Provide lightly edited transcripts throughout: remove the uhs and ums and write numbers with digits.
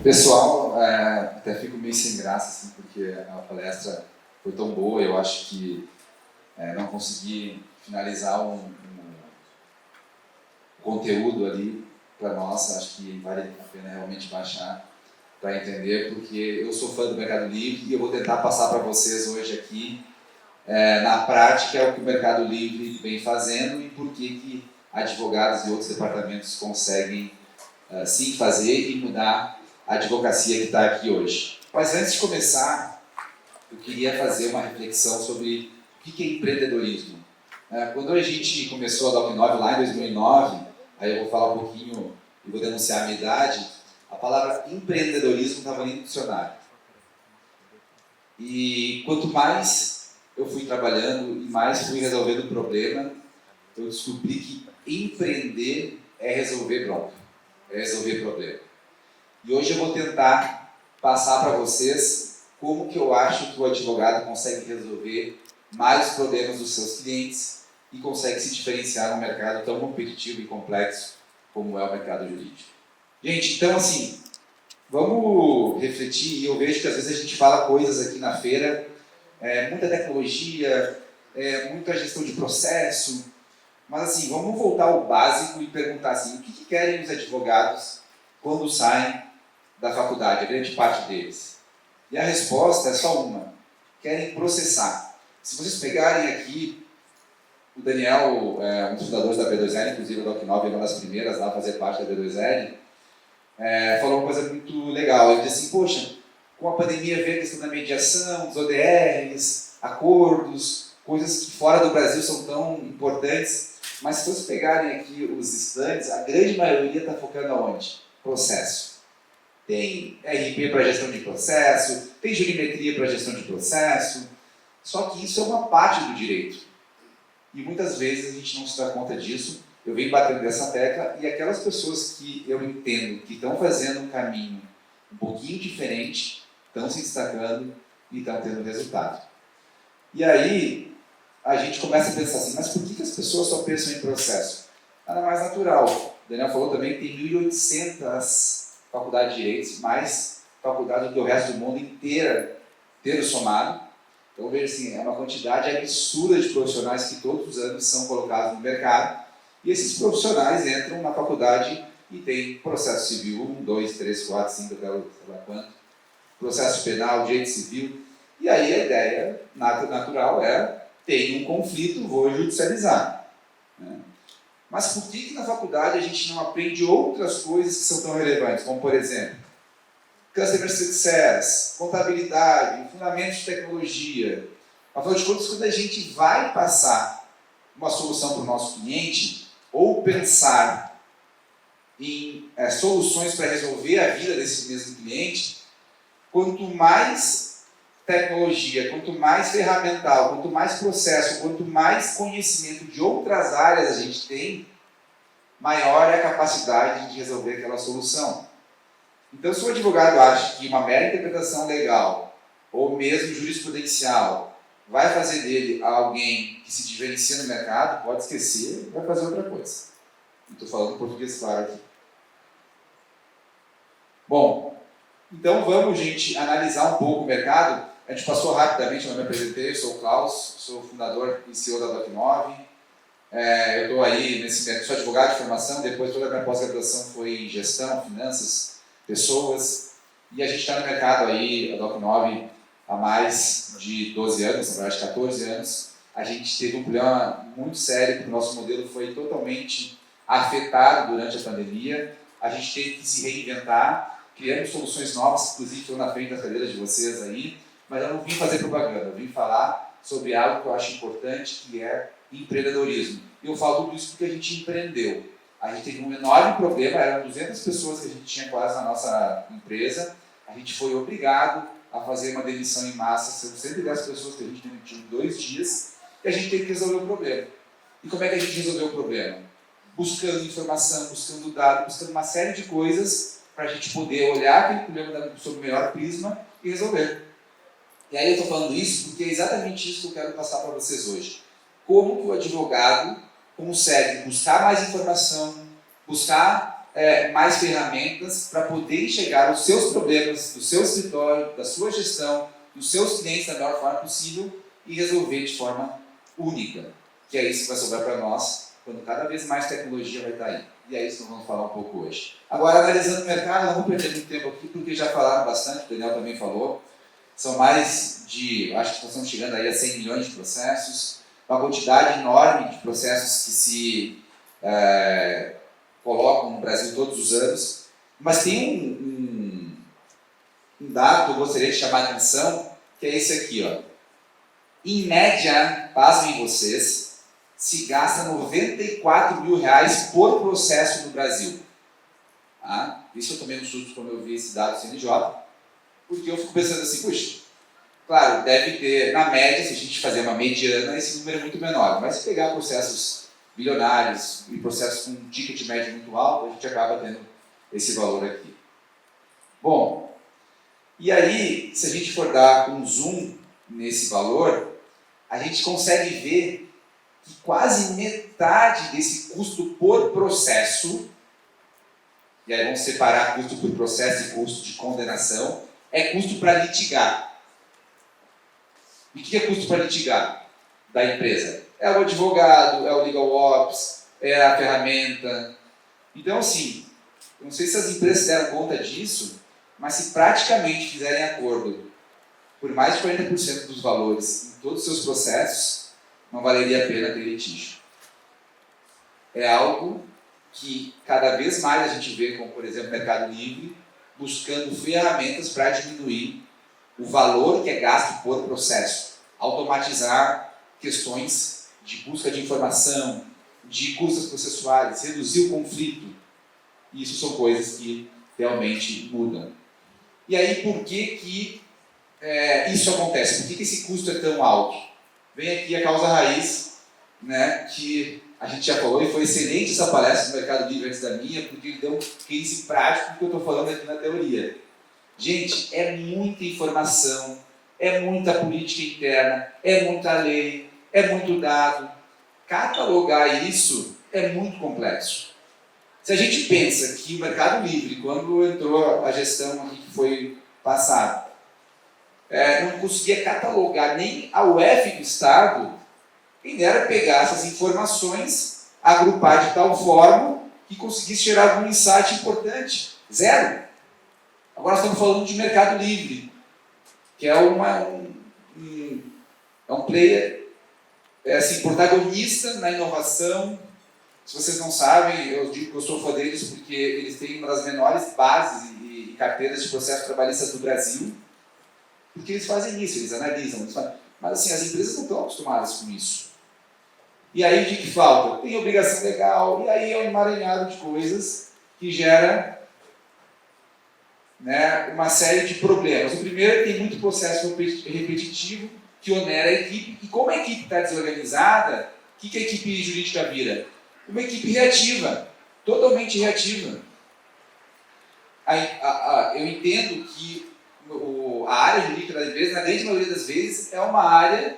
Pessoal, até fico meio sem graça, assim, porque a palestra foi tão boa, eu acho que não consegui finalizar um conteúdo ali para nós, acho que vale a pena realmente baixar para entender, porque eu sou fã do Mercado Livre e eu vou tentar passar para vocês hoje aqui, na prática, o que o Mercado Livre vem fazendo e por que advogados e outros departamentos conseguem sim fazer e mudar a advocacia que está aqui hoje. Mas antes de começar, eu queria fazer uma reflexão sobre o que é empreendedorismo. Quando a gente começou a Doc9 lá em 2009, aí eu vou falar um pouquinho e vou denunciar a minha idade, a palavra empreendedorismo estava ali no dicionário. E quanto mais eu fui trabalhando e mais fui resolvendo o problema, eu descobri que empreender é resolver bronca, é resolver problema. E hoje eu vou tentar passar para vocês como que eu acho que o advogado consegue resolver mais problemas dos seus clientes e consegue se diferenciar num mercado tão competitivo e complexo como é o mercado jurídico. Gente, então assim, vamos refletir, e eu vejo que às vezes a gente fala coisas aqui na feira, muita tecnologia, muita gestão de processo, mas assim, vamos voltar ao básico e perguntar assim, o que querem os advogados quando saem da faculdade, a grande parte deles? E a resposta é só uma: querem processar. Se vocês pegarem aqui, o Daniel, um dos fundadores da B2L, inclusive a Doc9 é uma das primeiras lá a fazer parte da B2L, falou uma coisa muito legal. Ele disse assim, poxa, com a pandemia veio a questão da mediação, dos ODRs, acordos, coisas que fora do Brasil são tão importantes, mas se vocês pegarem aqui os estandes, a grande maioria está focando aonde? Processo. Tem RP para gestão de processo, tem jurimetria para gestão de processo, só que isso é uma parte do direito. E muitas vezes a gente não se dá conta disso. Eu venho batendo nessa tecla e aquelas pessoas que eu entendo que estão fazendo um caminho um pouquinho diferente, estão se destacando e estão tendo resultado. E aí a gente começa a pensar assim, mas por que as pessoas só pensam em processo? Nada mais natural. O Daniel falou também que tem 1.800 faculdades de direitos, mais faculdade do que o resto do mundo inteira somado. Então veja assim, é uma quantidade absurda de profissionais que todos os anos são colocados no mercado, e esses profissionais entram na faculdade e tem processo civil 1, 2, 3, 4, 5, até sei lá quanto, processo penal, direito civil, e aí a ideia natural é, tem um conflito, vou judicializar. Né? Mas por que na faculdade a gente não aprende outras coisas que são tão relevantes, como por exemplo, Customer Success, contabilidade, fundamentos de tecnologia? Afinal de contas, quando a gente vai passar uma solução para o nosso cliente, ou pensar em soluções para resolver a vida desse mesmo cliente, quanto mais tecnologia, quanto mais ferramental, quanto mais processo, quanto mais conhecimento de outras áreas a gente tem, maior é a capacidade de resolver aquela solução. Então, se o advogado acha que uma mera interpretação legal, ou mesmo jurisprudencial, vai fazer dele alguém que se diferencia no mercado, pode esquecer, vai fazer outra coisa. Estou falando português claro aqui. Bom, então vamos, gente, analisar um pouco o mercado. A gente passou rapidamente, eu me apresentei, eu sou o Klaus, sou fundador e CEO da Doc9. Eu estou aí nesse mercado, sou advogado de formação, depois toda a minha pós-graduação foi em gestão, finanças, pessoas, e a gente está no mercado aí, a Doc9, há mais de 12 anos, na verdade 14 anos. A gente teve um problema muito sério, porque o nosso modelo foi totalmente afetado durante a pandemia. A gente teve que se reinventar, criando soluções novas, inclusive estou na frente das cadeiras de vocês aí, mas eu não vim fazer propaganda, eu vim falar sobre algo que eu acho importante, que é empreendedorismo. E eu falo tudo isso porque a gente empreendeu. A gente teve um enorme problema, eram 200 pessoas que a gente tinha quase na nossa empresa, a gente foi obrigado a fazer uma demissão em massa, são 110 pessoas que a gente demitiu em 2 dias, e a gente teve que resolver o problema. E como é que a gente resolveu o problema? Buscando informação, buscando dado, buscando uma série de coisas para a gente poder olhar aquele problema sob o melhor prisma e resolver. E aí eu estou falando isso porque é exatamente isso que eu quero passar para vocês hoje. Como que o advogado consegue buscar mais informação, buscar mais ferramentas para poder enxergar os seus problemas, do seu escritório, da sua gestão, dos seus clientes da melhor forma possível e resolver de forma única, que é isso que vai sobrar para nós quando cada vez mais tecnologia vai estar aí. E é isso que nós vamos falar um pouco hoje. Agora, analisando o mercado, não vou perder muito tempo aqui, porque já falaram bastante, o Daniel também falou. São mais de, acho que estamos chegando aí a 100 milhões de processos, uma quantidade enorme de processos que se colocam no Brasil todos os anos. Mas tem um dado que eu gostaria de chamar a atenção, que é esse aqui, ó. Em média, pasmem vocês, se gasta R$94 mil por processo no Brasil. Isso eu tomei um susto quando eu vi esse dado do CNJ, porque eu fico pensando assim, puxa, claro, deve ter, na média, se a gente fazer uma mediana, esse número é muito menor, mas se pegar processos bilionários e processos com um ticket médio muito alto, a gente acaba tendo esse valor aqui. Bom, e aí, se a gente for dar um zoom nesse valor, a gente consegue ver que quase metade desse custo por processo, e aí vamos separar custo por processo e custo de condenação, é custo para litigar. E o que é custo para litigar da empresa? É o advogado, é o legal ops, é a ferramenta. Então, assim, eu não sei se as empresas deram conta disso, mas se praticamente fizerem acordo por mais de 40% dos valores em todos os seus processos, não valeria a pena ter litígio. É algo que cada vez mais a gente vê, como por exemplo o Mercado Livre, buscando ferramentas para diminuir o valor que é gasto por processo, automatizar questões de busca de informação, de custas processuais, reduzir o conflito. Isso são coisas que realmente mudam. E aí, por que isso acontece? Por que esse custo é tão alto? Vem aqui a causa raiz, né, que a gente já falou, e foi excelente essa palestra do Mercado Livre antes da minha, porque ele deu um case prático do que eu estou falando aqui na teoria. Gente, é muita informação, é muita política interna, é muita lei, é muito dado. Catalogar isso é muito complexo. Se a gente pensa que o Mercado Livre, quando entrou a gestão aqui que foi passada, não conseguia catalogar nem a UF do Estado, quem dera pegar essas informações, agrupar de tal forma que conseguisse gerar algum insight importante. Zero. Agora estamos falando de Mercado Livre, que é um player assim, protagonista na inovação. Se vocês não sabem, eu digo que eu sou fã deles porque eles têm uma das menores bases e carteiras de processos trabalhistas do Brasil, porque eles fazem isso, eles analisam, mas assim, as empresas não estão acostumadas com isso. E aí o que falta? Tem obrigação legal, e aí é um emaranhado de coisas que gera, né, uma série de problemas. O primeiro é que tem muito processo repetitivo que onera a equipe, e como a equipe está desorganizada, o que a equipe jurídica vira? Uma equipe reativa, totalmente reativa. Eu entendo que a área jurídica da empresa, na grande maioria das vezes, é uma área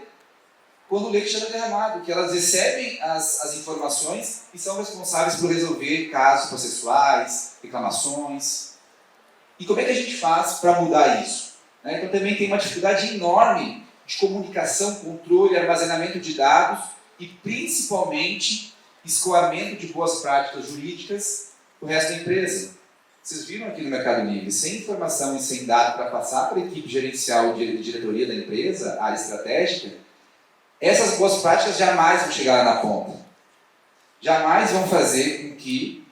quando o leite está derramado, que elas recebem as informações e são responsáveis por resolver casos processuais, reclamações. E como é que a gente faz para mudar isso? Então também tem uma dificuldade enorme de comunicação, controle, armazenamento de dados e principalmente escoamento de boas práticas jurídicas para o resto da empresa. Vocês viram aqui no Mercado Livre, sem informação e sem dado para passar para a equipe gerencial de diretoria da empresa, área estratégica, essas boas práticas jamais vão chegar lá na ponta. Jamais vão fazer com que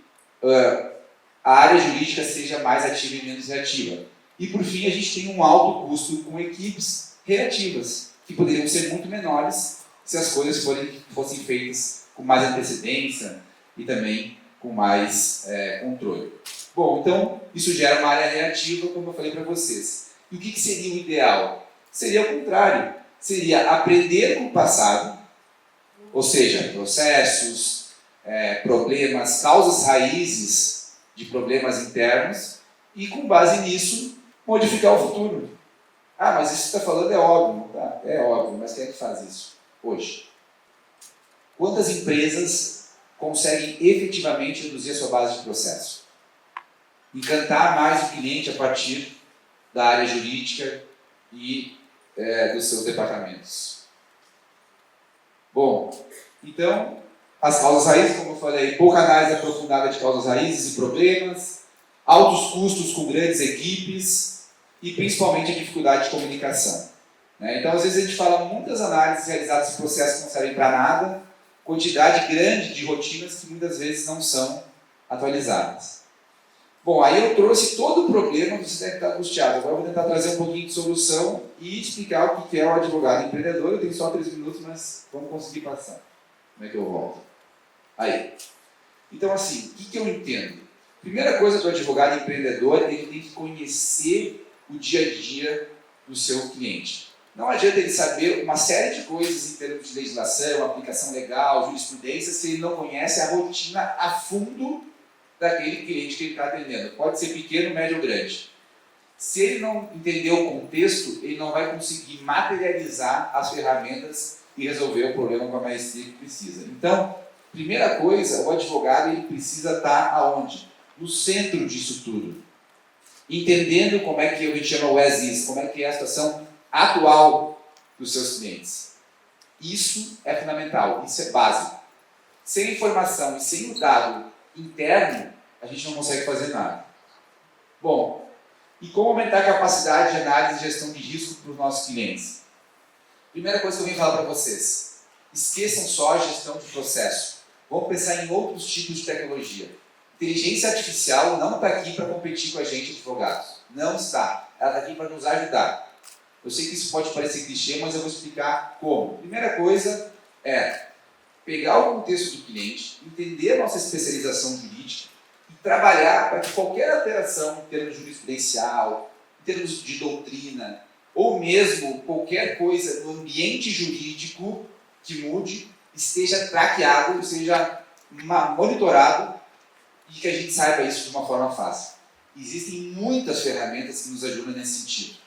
a área jurídica seja mais ativa e menos reativa. E, por fim, a gente tem um alto custo com equipes reativas, que poderiam ser muito menores se as coisas fossem feitas com mais antecedência e também com mais controle. Bom, então, isso gera uma área reativa, como eu falei para vocês. E o que seria o ideal? Seria o contrário. Seria aprender com o passado, ou seja, processos, problemas, causas raízes de problemas internos, e com base nisso, modificar o futuro. Mas isso que você está falando é óbvio. Tá? É óbvio, mas quem é que faz isso hoje? Quantas empresas conseguem efetivamente reduzir a sua base de processo? encantar mais o cliente a partir da área jurídica e dos seus departamentos. Bom, então, as causas raízes, como eu falei, pouca análise aprofundada de causas raízes e problemas, altos custos com grandes equipes e principalmente a dificuldade de comunicação. Então, às vezes a gente fala muitas análises realizadas em processos que não servem para nada, quantidade grande de rotinas que muitas vezes não são atualizadas. Bom, aí eu trouxe todo o problema, você deve estar angustiado. Agora eu vou tentar trazer um pouquinho de solução e explicar o que é o advogado empreendedor. Eu tenho só 3 minutos, mas vamos conseguir passar. Como é que eu volto? Aí. Então, assim, o que eu entendo? Primeira coisa do advogado empreendedor, ele tem que conhecer o dia a dia do seu cliente. Não adianta ele saber uma série de coisas em termos de legislação, aplicação legal, jurisprudência, se ele não conhece a rotina a fundo daquele cliente que ele está atendendo. Pode ser pequeno, médio ou grande. Se ele não entender o contexto, ele não vai conseguir materializar as ferramentas e resolver o problema com a maestria que precisa. Então, primeira coisa, o advogado ele precisa estar aonde? No centro disso tudo. Entendendo como é que a gente chama o as-is, como é que é a situação atual dos seus clientes. Isso é fundamental, isso é básico. Sem informação e sem o dado interno, a gente não consegue fazer nada. Bom, e como aumentar a capacidade de análise e gestão de risco para os nossos clientes? Primeira coisa que eu vim falar para vocês, esqueçam só a gestão de processo. Vamos pensar em outros tipos de tecnologia. Inteligência artificial não está aqui para competir com a gente, advogados. Não está. Ela está aqui para nos ajudar. Eu sei que isso pode parecer clichê, mas eu vou explicar como. Primeira coisa é pegar o contexto do cliente, entender a nossa especialização jurídica e trabalhar para que qualquer alteração em termos jurisprudencial, em termos de doutrina, ou mesmo qualquer coisa no ambiente jurídico que mude, esteja traqueado, esteja monitorado e que a gente saiba isso de uma forma fácil. Existem muitas ferramentas que nos ajudam nesse sentido.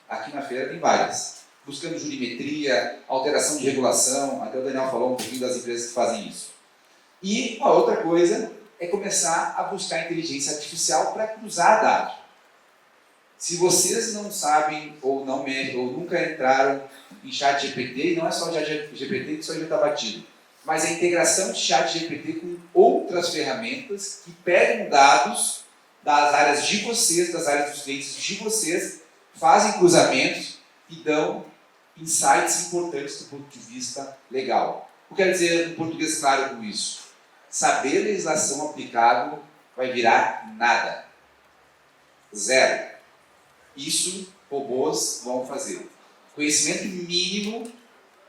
Aqui na feira tem várias. Buscando jurimetria, alteração de regulação, até o Daniel falou um pouquinho das empresas que fazem isso. E a outra coisa é começar a buscar inteligência artificial para cruzar dados. Se vocês não sabem ou não ou nunca entraram em chat GPT, e não é só o chat GPT que isso já está batido, mas a integração de chat GPT com outras ferramentas que pegam dados das áreas de vocês, das áreas dos clientes de vocês, fazem cruzamentos e dão insights importantes do ponto de vista legal. O que quer dizer em português claro com isso? Saber legislação aplicável vai virar nada. Zero. Isso robôs vão fazer. Conhecimento mínimo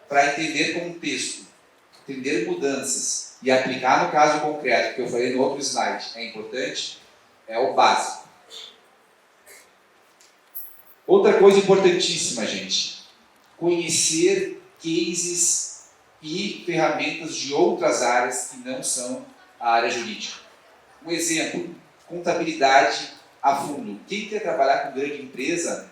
para entender contexto, entender mudanças e aplicar no caso concreto, que eu falei no outro slide, é importante, é o básico. Outra coisa importantíssima, gente, conhecer cases e ferramentas de outras áreas que não são a área jurídica. Um exemplo, contabilidade a fundo. Quem quer trabalhar com grande empresa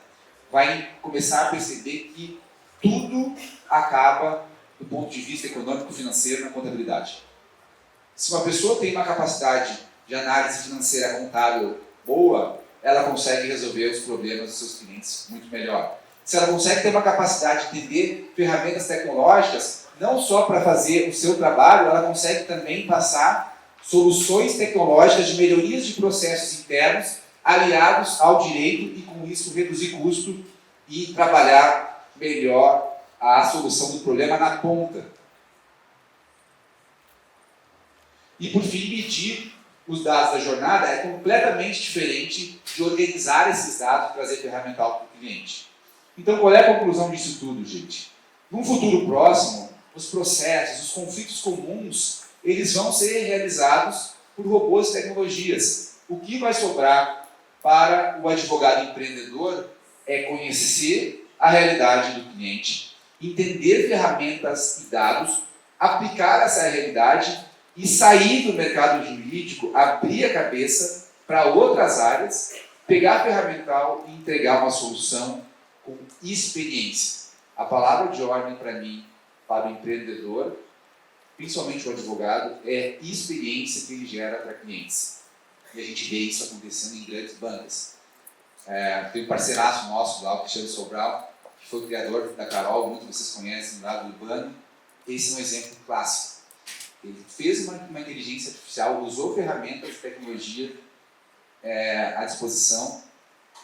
vai começar a perceber que tudo acaba do ponto de vista econômico e financeiro na contabilidade. Se uma pessoa tem uma capacidade de análise financeira contábil boa, ela consegue resolver os problemas dos seus clientes muito melhor. Se ela consegue ter uma capacidade de entender ferramentas tecnológicas, não só para fazer o seu trabalho, ela consegue também passar soluções tecnológicas de melhorias de processos internos aliados ao direito e com isso reduzir custo e trabalhar melhor a solução do problema na ponta. E por fim, medir os dados da jornada é completamente diferente de organizar esses dados e trazer ferramental para o cliente. Então, qual é a conclusão disso tudo, gente? Num futuro próximo, os processos, os conflitos comuns, eles vão ser realizados por robôs e tecnologias. O que vai sobrar para o advogado empreendedor é conhecer a realidade do cliente, entender ferramentas e dados, aplicar essa realidade e sair do mercado jurídico, abrir a cabeça para outras áreas, pegar ferramental e entregar uma solução com experiência. A palavra de ordem para mim, para o empreendedor, principalmente o advogado, é experiência que ele gera para clientes. E a gente vê isso acontecendo em grandes bandas. Tem um parceiraço nosso lá, o Cristiano Sobral, que foi o criador da Carol, muitos de vocês conhecem lá do Urbano. Esse é um exemplo clássico. Ele fez uma inteligência artificial, usou ferramentas de tecnologia à disposição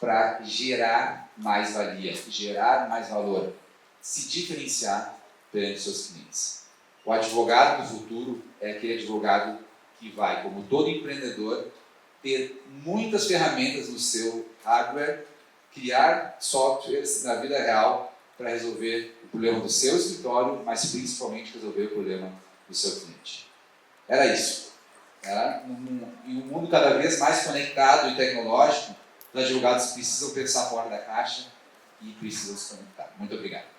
para gerar mais valia, gerar mais valor, se diferenciar perante seus clientes. O advogado do futuro é aquele advogado que vai, como todo empreendedor, ter muitas ferramentas no seu hardware, criar softwares na vida real para resolver o problema do seu escritório, mas principalmente resolver o problema do seu cliente. Era isso. Em um mundo cada vez mais conectado e tecnológico, os advogados precisam pensar fora da caixa e precisam se conectar. Muito obrigado.